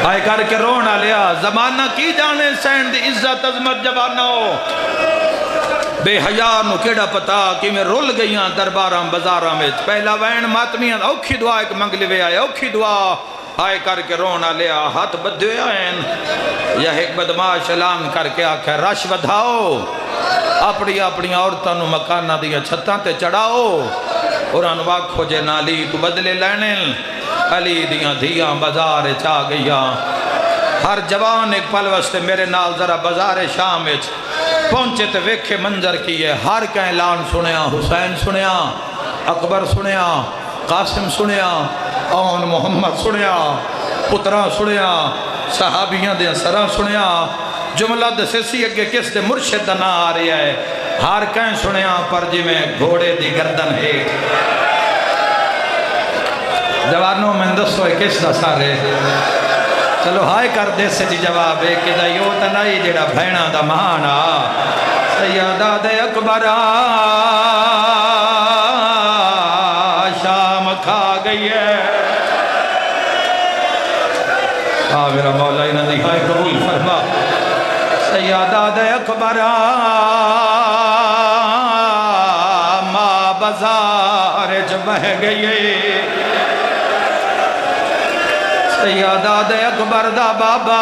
آئے کر کے رونا لیا زمانہ کی جانے سین دی عزت عظمت جوانہ ہو بے حیاء نو کیڑا پتا کہ میں رول گئیاں درباراں بزاراں میں پہلا وین ماتمیاں اوکھی دعا ایک منگ لے آئے اوکھی دعا آئے کر کے رونا لیا ہاتھ بدھے آئین یا ایک بدماش اعلان کر کے آکھے رش ودھاؤ اپنی اپنی عورتاں نو مکانہ دیا چھتاں تے چڑھاؤ قرآن واقعو جے نالی کو بدلے لینے علی دیاں دھیاں بازار چاہ گئیاں ہر جوان ایک پل وستے میرے نال ذرا بازار شام اچ پہنچے تے ویکھے منظر کیے ہر کا اعلان سنیا حسین سنیا اکبر سنیا قاسم سنیا اون محمد سنیا پترہ سنیا صحابیاں دے سرہ سنیا جملہ دے سی اگے کس دے مرشد نہ آ رہی ہے ہر کہیں سنیا پر جی میں گھوڑے دی گردن ہے جوانوں میں دسو ہے کس دا سارے چلو ہائے کر دے سے جی جواب ہے کہ دائیو تنائی جڑا بھینا دا مہانا سیادہ دے اکبرہ شام کھا گئی ہے میرا مولا انہاں دی ہائے قبول فرما سیادہ دے اکبرہ ماں بازار جو بہ گئی ہے سیادہ دے اکبر دا بابا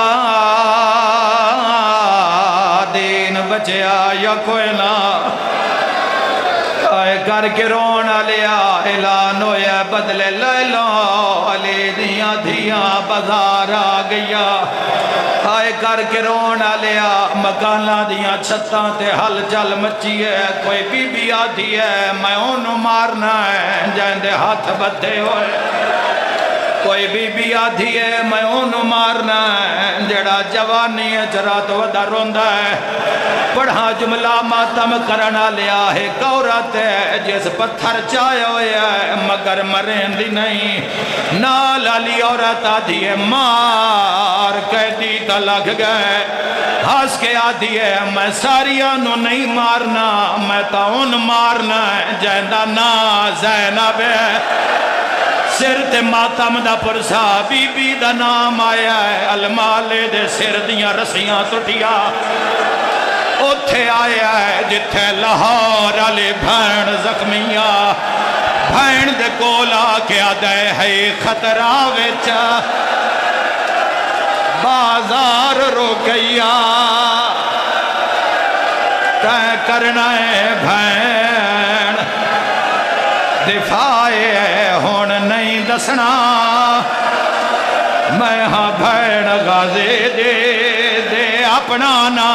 دین بچیا یا کوئی نہ آئے کر کے رونا لیا اعلان ہویا بدلے لے لو علی دیاں دھیاں بازار آ گیا آئے کر کے رونا لیا مکانہ دیاں چھتاں تے ہل چل مچی ہے کوئی بی بی آدھی ہے میں انہوں مارنا ہے جائندے ہاتھ بدھے ہوئے کوئی بی بی آدھی ہے میں انہوں مارنا ہے جڑا جوانی ہے جرات ودا روندہ ہے پڑھا جملہ ماتم کرنا لیا ہے کورت ہے جس پتھر چاہے ہوئے ہے مگر مرین دی نہیں نال علی عورت آدھی ہے مار قیدی تا لگ گئے ہاس کے آدھی ہے میں ساریانو نہیں مارنا میں تا ان مارنا ہے جہندہ نا زینب ہے سر تے ماتم دا پرسا بی بی دا نام آیا ہے المالے دے سر دیاں رسیاں ٹوٹیا اوتھے آیا ہے جتھے لاہور علی بھین زخمیاں بھین دے کولا کیا دے ہے خطرہ وچا بازار رو گیا تے کرنا ہے بھین دفاع ہون نہیں دسنا میں ہاں بھین غازے دے اپنا نا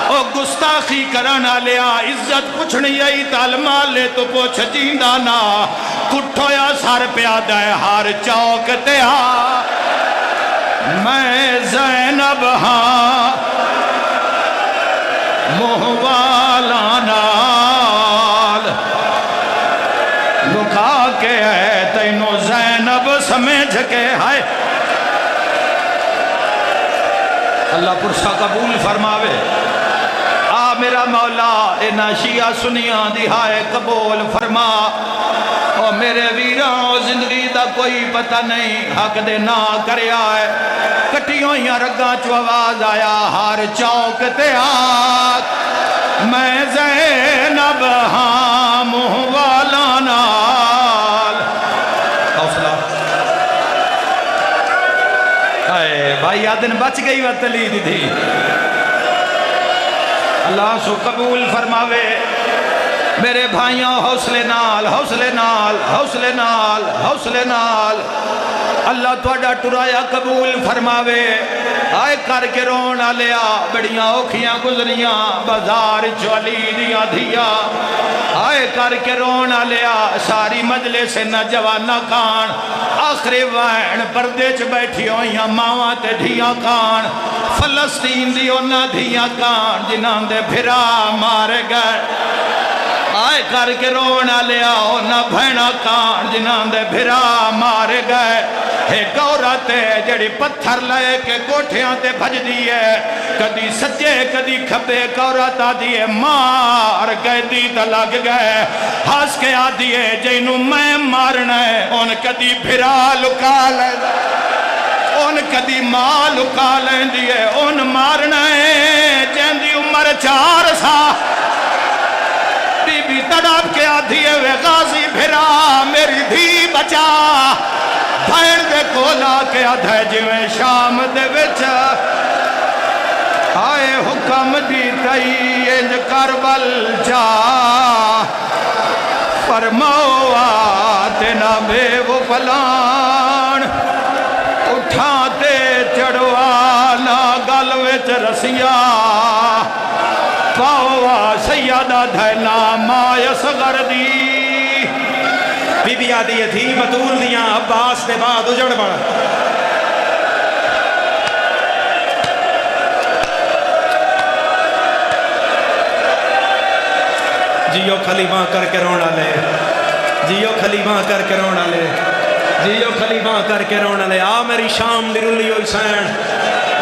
او گستاخی کرنا لیا عزت پوچھنی آئی تالمالے تو پوچھ جیندہ نا کٹھویا سار پیادہ ہے ہار چوک تیا میں زینب ہاں محوالا نال لکھا کے ہے تینو زینب سمجھ کے ہے اللہ پرسا قبول فرماوے آ میرا مولا اینا شیعہ سنیاں دہائے قبول فرما اور میرے ویران زندگی دا کوئی پتہ نہیں حق دے نہ کریا ہے کٹیوں یا رگاں چو آواز آیا ہار چوک تے آگ میں زینب ہاں محوالا نال حوصلہ بھائی آدن بچ گئی وقت لی دی تھی اللہ سو قبول فرماوے میرے بھائیوں حوصلے نال حوصلے نال حوصلے نال حوصلے نال اللہ توڑا ٹرایا قبول فرماوے آئے کر کے رونا لیا بڑیاں اوکھیاں گزریاں بازار چوالی دیا دیا آئے کر کے رونا لیا ساری مجلس نہ جوانہ کان آخری وین پردے چ بیٹھی ہوئیاں ماواں تے دھیاں کان فلسطین دیو نہ دھیاں کان جنہاں دے بھرا مارے گئے آئے کر کے رونا لیا نہ بھینا کان جنہاں دے بھرا مارے گئے ایک عورت ہے جڑی پتھر لے کے کوٹھیاں تے بھج دیئے کدی سجے کدی کھبے ایک عورت آدھیے مار گئے دیتا لگ گئے ہاس کے آدھیے جنہوں میں مارنا ہے ان کدی بھرا لکا لے جدی ماں لکا لیندی ہے ان مارنا ہے جیندی عمر 4 سال بی بی تڑپ کے آدھی ہے وے غازی بھرا میری دھی بچا بھائن دے کولا کے آدھے جویں شام دے وچ آئے حکم دی تئی انج کربل جا فرماؤ آتنا بے وہ پلان اٹھاتے چڑوانا گل وچ رسیا پاؤ سیدہ دھینا ماں اصغر دی بی بی آدھی تھی بطول دیاں عباس دے بعد اجڑ بڑھ جیو خلیفہ کر کے رونا لے جیو خلیفہ کر کے رونا لے جیو خلیفہ کر کے رونا لے آ میری شام دی رلی ہوئی سین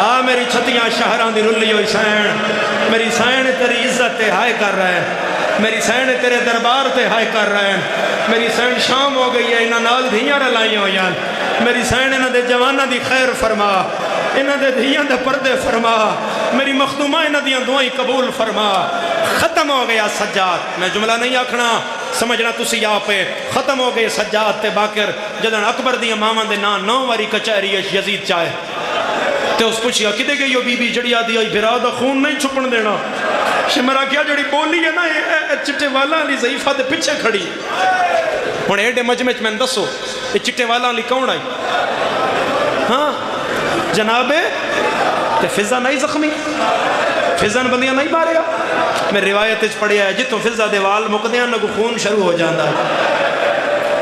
آ میری چھتیاں شہران دی رلی ہوئی سین میری سین تیری عزت تے ہائے کر رہے ہیں میری سین تیرے دربار تے ہائے کر رہے ہیں میری سین شام ہو گئی ہے انہاں نال دھیاں رلائی ہوئی ہیں میری سین انہاں دے جوانہ دی خیر فرما انہاں دے دھیاں دے پردے فرما میری مخدومہ انہاں دیاں دعائیں قبول فرما ختم ہو گیا سجاد میں جملہ نہیں آکھنا سمجھنا تسی آپ پہ ختم ہو گئے سجاد تے باکر جدن اکبر دیاں مامان دے نان 9 واری کچہری یزید چاہے تے اس پوچھیا کدے گئی ہو بی بی جڑی آدھی آئی بھرا دا خون نہیں چھپن دینا شمرا کیا جڑی بولی ہے نا چٹے والا علی ضعیفہ دے پچھے کھڑی ہن ایڈے مجمع میں دسو یہ چٹے والا علی کون آئی ہاں جناب تے فضا نہیں زخمی فضا بندیاں نہیں ماریا میں روایت پڑھیا ہے جتوں فضا دے وال مقدیاں نگو خون شروع ہو جاندہ ہے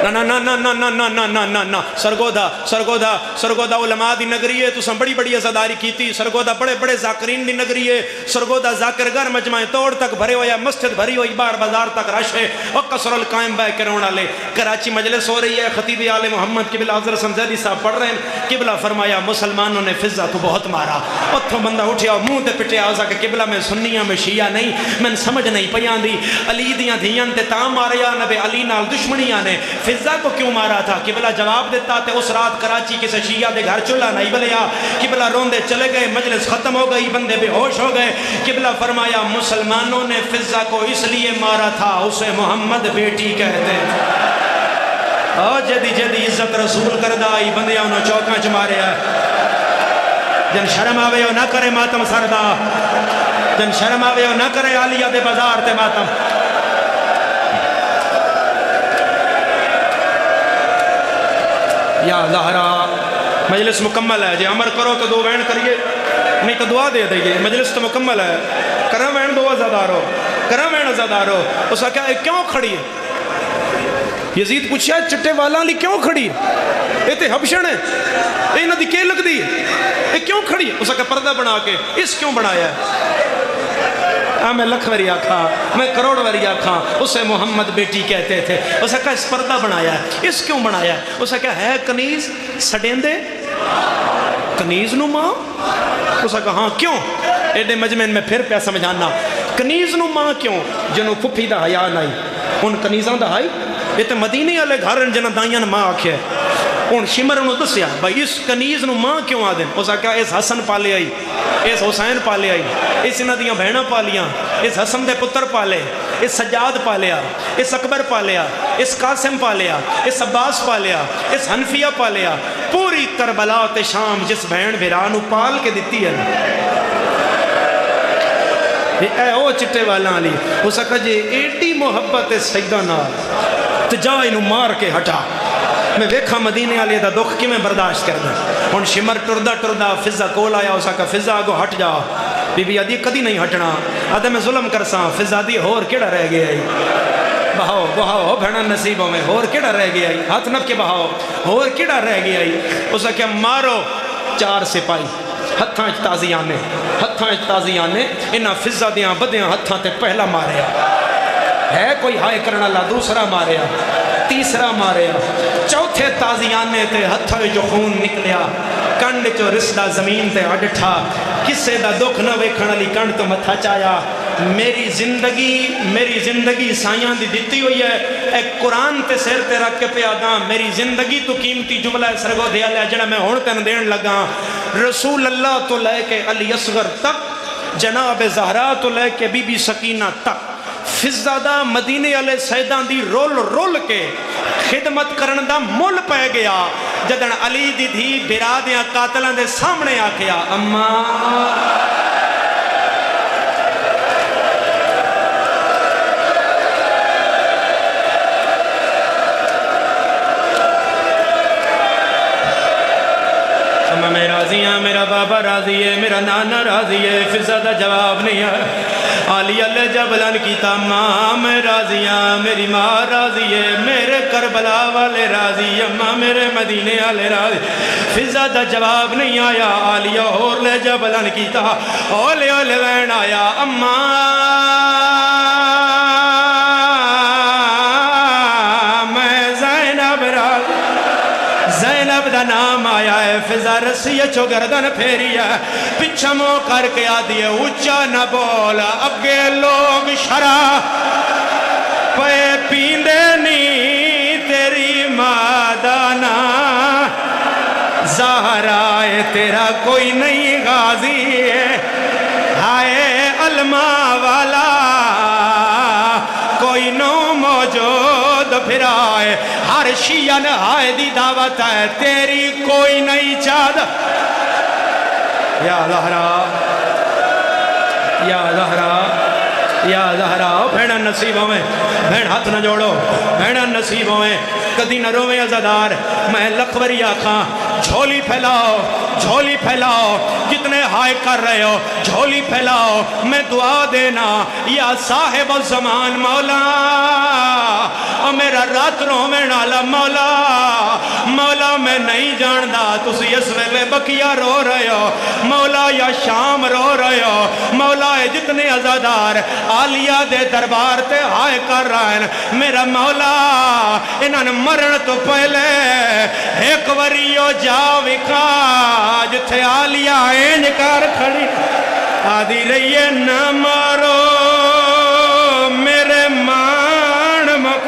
نا نا نا نا نا نا نا نا نا نا سرگودہ علماء دی نگری ہے تو بڑی بڑی عزاداری کی تھی سرگودہ بڑے بڑے ذاکرین دی نگری ہے سرگودہ ذاکرگر مجمع توڑ تک بھرے ہویا مسجد بھری ہوئی بار بازار تک رش ہے اور قصر القائم بے کرونا لے کراچی مجلس ہو رہی ہے خطیب آل محمد قبلہ حضرت سمزیدی صاحب پڑھ رہے ہیں قبلہ فرمایا مسلمانوں نے فضا کو بہت مارا اتھوں بندہ اٹھیا منہ تے پٹیا آزا کہ قبلہ میں سنیاں میں شیعہ نہیں میں سمجھ نہیں پیاں دی علی دیاں دھیان تے تاں ماریا نبی علی نال دشمنیاں نے فضا کو کیوں مارا تھا قبلہ جواب دیتا تے اس رات کراچی کسی شیعہ دے گھر چلا نہیں بلیا قبلہ روندے چلے گئے مجلس ختم ہو گئی بندے بے ہوش ہو گئے قبلہ فرمایا مسلمانوں نے فضا کو اس لیے مارا تھا اسے محمد بیٹی کہتے جدی جدی عزت رسول کردہ آئی بندیاں انہوں چوکاں چمارے جن شرم آوے ہو نہ کرے ماتم سردہ جن شرم آوے ہو نہ کرے عالیہ دے بازار تے ماتم یا زہرا مجلس مکمل ہے جی عمر کرو تو 2 وین کریے نہیں تو دعا دے دئیے مجلس تو مکمل ہے کرم وین 2 عزادارو کرم وین عزادارو اس کا کیا ہے کیوں کھڑی ہے یزید پوچھا چٹے والا لی کیوں کھڑی ہے یہ تے حبشن ہے یہ نہ دی کے لگ دی یہ کیوں کھڑی ہے اس کا پردہ بنا کے اس کیوں بنایا ہے میں لکھ وری آکھا میں کروڑ وری آکھا اسے محمد بیٹی کہتے تھے اسے کہا اس پردہ بنایا ہے اس کیوں بنایا ہے اسے کہا ہے کنیز سڈیندے کنیز نو ماں اسے کہا ہاں کیوں ایڈے مجمعین میں پھر پیا سمجھانا کنیز نو ماں کیوں جنو پھپھی دا حیا نہیں ان کنیزاں دا ہائی یہ تے مدینے والے گھر جنہ دائیاں ماں آکھے ان شمر انہوں دسیا بھائی اس کنیز نو ماں کیوں آ دیں اسے کہا اس حسن پالے آئی اس حسین پالے آئی اس انہ دیاں بہنہ پالیاں اس حسن دے پتر پالے اس سجاد پالیا اس اکبر پالیا اس قاسم پالیا اس عباس پالیا اس حنفیہ پالیا پوری کربلا تے شام جس بہن بھیرانو پال کے دیتی ہے اے او چٹے والا علی اسے کہا جی ایڈی محبت سیدہ نال تو جا انہوں مار کے ہٹا میں ویکھا مدینے آلیہ دا دکھ کی میں برداشت کردہ ان شمر ٹردہ ٹردہ فضا کول آیا اسا کہا فضا آگو ہٹ جا بی بی آدھی کدی نہیں ہٹنا آدھے میں ظلم کرساں فضا دی ہور کیڑا رہ گیا ہے بہاؤ بہاؤ بھیڑا نصیبوں میں ہور کیڑا رہ گیا ہے ہاتھ نب کے بہاؤ ہور کیڑا رہ گیا ہے اسا کہا مارو 4 سپاہی ہتھاں اجتازی آنے انہاں فضا دیاں بدیاں ہتھاں تے پہلا ماریا ہے کوئی ہائے کرنا لا دوسرا ماریا تیسرا ماریا چوتھے تازیانے تے ہتھاں جو خون نکلیا کنڈ جو رسدہ زمین تے اڈٹھا کسے دا دکھ نہ ویکھن علی کنڈ تو متھا چایا میری زندگی سائیاں دی دیتی ہوئی ہے ایک قرآن تے سیر تے رکھ کے پیاداں میری زندگی تو قیمتی جملہ سرگو دیا لیا جڑا میں ہون تن دین لگا رسول اللہ تو لے کے علی اصغر تک، جناب زہرا تو لے کے بی بی سکینہ تک، فضادہ مدینے والے سیداں دی رول رول کے خدمت کرن دا مل پہ گیا۔ جدن علی دی دھی بھرا دیاں قاتلاں دے سامنے آکھیا اماں میں راضی ہاں، میرا بابا راضی ہے، میرا نانا راضی ہے۔ فضا دا جواب نہیں ہے۔ علی علیہ جب اعلان کیتا ماں میں راضی ہاں، میری ماں راضی ہے، میرے کربلا والے راضی، اماں میرے مدینے والے راضی۔ فضا دا جواب نہیں آیا۔ علی اور لے جب اعلان کیتا اولے اولے وین آیا اماں زینب دا نام آیا ہے۔ فضا رسی چو گردن پھیری ہے، پچھا مو کر کے آدھی ہے اچھا نہ بولا، اگے لوگ شرع پہ پیندے نہیں تیری مادانا، زہرائے تیرا کوئی نہیں غازی ہے، ہائے علماء والا کوئی نو موجود پھرائے، ہر شیعہ نہائے دی دعوت ہے، تیری کوئی نہیں چاہد۔ یا زہرا یا زہرا یا زہرا، بھیڑا نصیب ہوئے، بھیڑ ہاتھ نہ جوڑو، بھیڑا نصیب ہوئے، کدی نہ رویں عزادار، میں لکھوری آکھاں جھولی پھیلاؤ، جھولی پھیلاؤ، جتنے ہائے کر رہے ہو جھولی پھیلاؤ، میں دعا دینا یا صاحب الزمان مولا، اور میرا رات رو میں نالا مولا، مولا میں نہیں جاندہ تسی اس ویلے بکیا رو رہے ہو مولا، یا شام رو رہے ہو مولا، جتنے عزادار عالیہ دے دربار تے ہائے کر رہے ہیں میرا مولا، انہاں نے مرن تو پہلے ایک وریو جا وکھا جتھے عالیہ اینج کر کھڑی آدھی رہیے نہ مارو میرے مان مک۔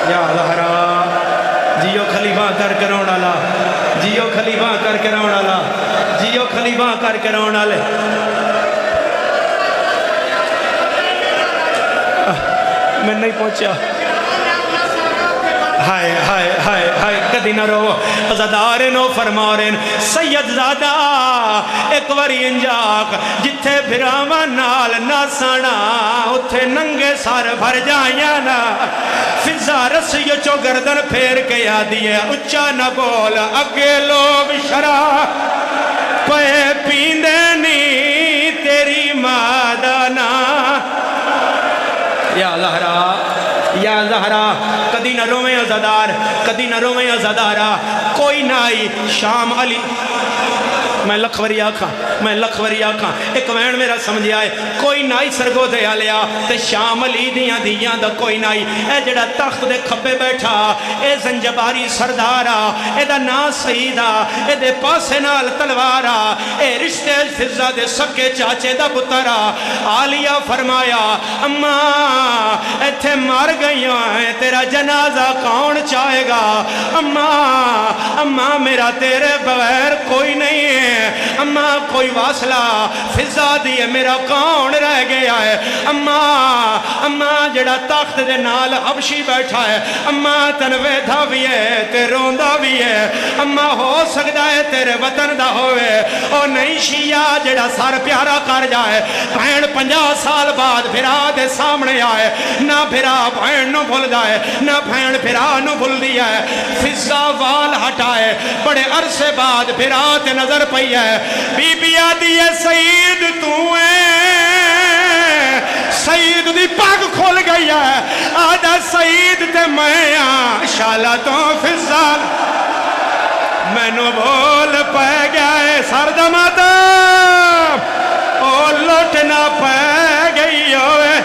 یا زہرا جیو خلیفہ کر کے رونا لا، جیو خلیفہ کر کے رونا لا، جیو خلیفہ کر کے رونا لے۔ میں نہیں پہنچا، ہائے ہائے ہائے ہائے کدی نہ رو، عزادارنو فرمارن سید زادہ ایک وری انجاک جتھے بھراواں نال ناسانا اتھے ننگے سار بھر جائیاں نا، فضا رسی چو گردن پھیر کے یادی ہے اچھا نہ بول، اگے لوگ شرع پہ پیندے نہیں تیری مادانا۔ یا زہرا یا زہرا کدی نہ رویں عزادار، کدی نہ رویں عزادارا، کوئی نہ آئی شام علی، میں لکھوری آکھاں، میں لکھوری آکھاں، ایک وین میرا سمجھ آئے، کوئی نائی سرگو دے آلیا تے شام علی دیاں دیاں دا کوئی نائی، اے جڑا تخت دے کھبے بیٹھا اے زنجباری سردارا، اے دا نا سیدہ، اے دے پاسے نال تلوارا، اے رشتے فضا دے سکے چاچے دا پترا، عالیہ فرمایا اماں اے تھے مار گئیاں ہیں تیرا جنازہ کون چاہے گا، اماں میرا تیرے بغیر کوئی نہیں ہے، اماں کوئی واصلہ فضا دیئے میرا کون رہ گیا ہے، اماں جڑا تخت دے نال حبشی بیٹھا ہے، اماں تنوے دھا بھی ہے تے روندہ بھی ہے، اماں ہو سکتا ہے تیرے وطن دا ہوئے، او نہیں شیعہ جڑا سار پیارا کر جائے، بھین 50 سال بعد بھرا دے سامنے آئے، نہ بھرا بھین نو بھول جائے، نہ بھین بھرا نو بھول دیا ہے، فضا وال ہٹائے، بڑے عرصے بعد بھرا تے نظر پئی ہے، بی بی آدھی ہے سعید تو سعید دی پاک کھول گئی ہے، آدھا سعید تے میں شالا تو فضا میں نو بھول پہ گیا ہے سردماتا او لوٹنا پہ گئی ہوئے۔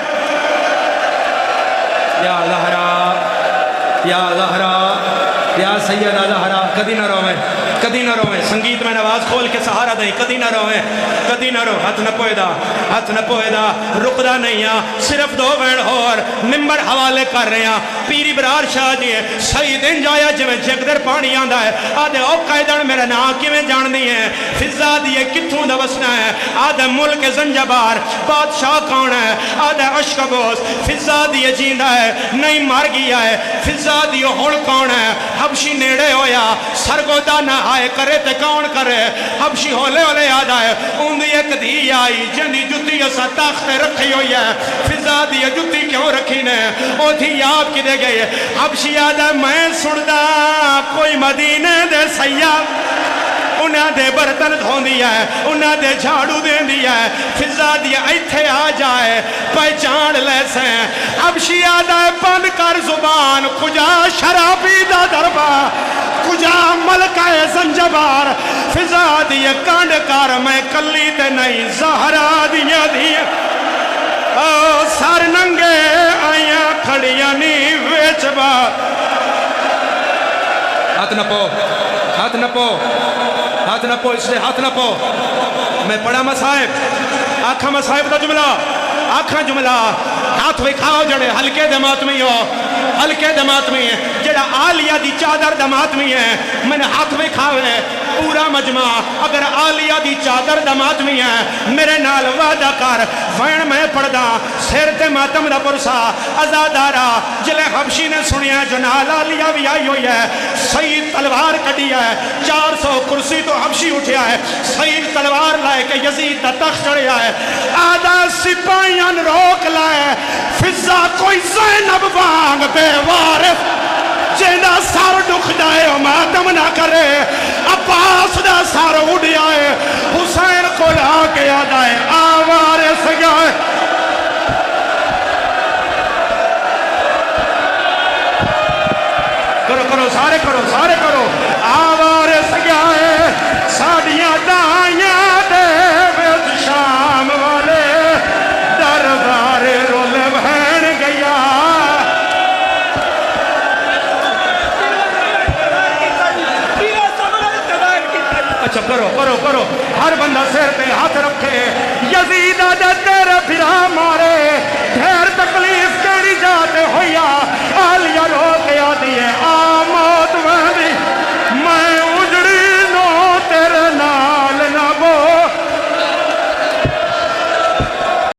یا زہرا یا زہرا یا سیدہ زہرا کدی نہ رویں، کدی نہ رویں، سنگیت میں آواز کھول کے سہارا دیں، کدی نہ رویں، کدی نہ رو، ہاتھ نہ پوئے دا، ہاتھ نہ پوئے دا، رکدا نہیں آ، صرف دو بین اور ممبر حوالے کر رہے ہیں، پیری برار شاہ جی سعید انج آیا جو جگدر پانی آندا ہے، آدھے او قائدن میرا نام کیویں جان دی ہے، فضا دیئے کتھوں دا وسنا ہے، آدھے ملک زنجبار بادشاہ کون ہے، آدھے اشکبوس فضا دیئے جیندہ ہے، نہیں مار گیا ہے، فضا دیئے ہول کون ہے، حبشی نیڑے ہویا سرگودا نہ آئے کرے تے کون کرے، حبشی ہولے ہولے یاد آئے، ان دی ایک دی آئی جنی جتی اسا تاخت رکھی ہوئی ہے، فضا دیئے جتی کیوں رکھی نے، او تھی یاد کی دے گئی، حبشی یاد ہے میں سندا کوئی مدینے دے سیاح انہاں دے برتن دھون دیا ہے، انہاں دے جھاڑو دین دیا ہے، فضا دیا ایتھے آ جائے پہچان لے سیں، حبشی آدھا ہے بند کر زبان کجا شرابی دا دربا کجا ملکہ زنجبار، فضا دیا کانڈ کار میں کلی تے نہیں زہرا دیا دیا سار ننگے آیاں کھڑیاں نہیں ویچ با ہاتھ نہ پو، ہاتھ نہ پو، ہاتھ نہ پو، اس لئے ہاتھ نہ پو، میں پڑھا مصائب، آکھا مصائب دا جملہ، آکھا جملہ، ہاتھ وکھاؤ جڑے ہلکے دمات میں ہو، ہلکے دمات میں ہے، جڑا آلیہ دی چادر دمات میں ہے، میں نے ہاتھ وکھاؤ ہے، پورا مجمع اگر آلیہ دی چادر دمات میں ہے، میرے نال وعدہ کر، وین میں پڑھدا، سیر تے ماتم دا پرسا، ازادارا، جلے حبشی نے سنیا جو نال آلیہ بھی آئی ہوئی ہے، سعید تلوار کٹی ہے، 400 کرسی تو حبشی اٹھیا ہے، سعید تلوار لائے کہ یزید دا تخت چڑھیا ہے، آدھا سپاہیاں روک لائے، فضا کوئی زینب وانگ بے وارث جینا سار دکھ جائے ماتم نہ کرے، عباس دا سار اڑ جائے، حسین کو لا کے آدھائے آوارے سگائے، کرو کرو سارے کرو سارے کرو، آوارے سگائے ساڑیاں دائیاں دے ویت شام والے دربار رول بہن گیا، اچھا کرو کرو کرو، ہر بندہ سیر پہ ہاتھ رکھے، یزید آدھے تیرے پھرا مارے، ڈھیر تکلیف کیڑی جاتے ہویا، آلیہ رو کے آدھے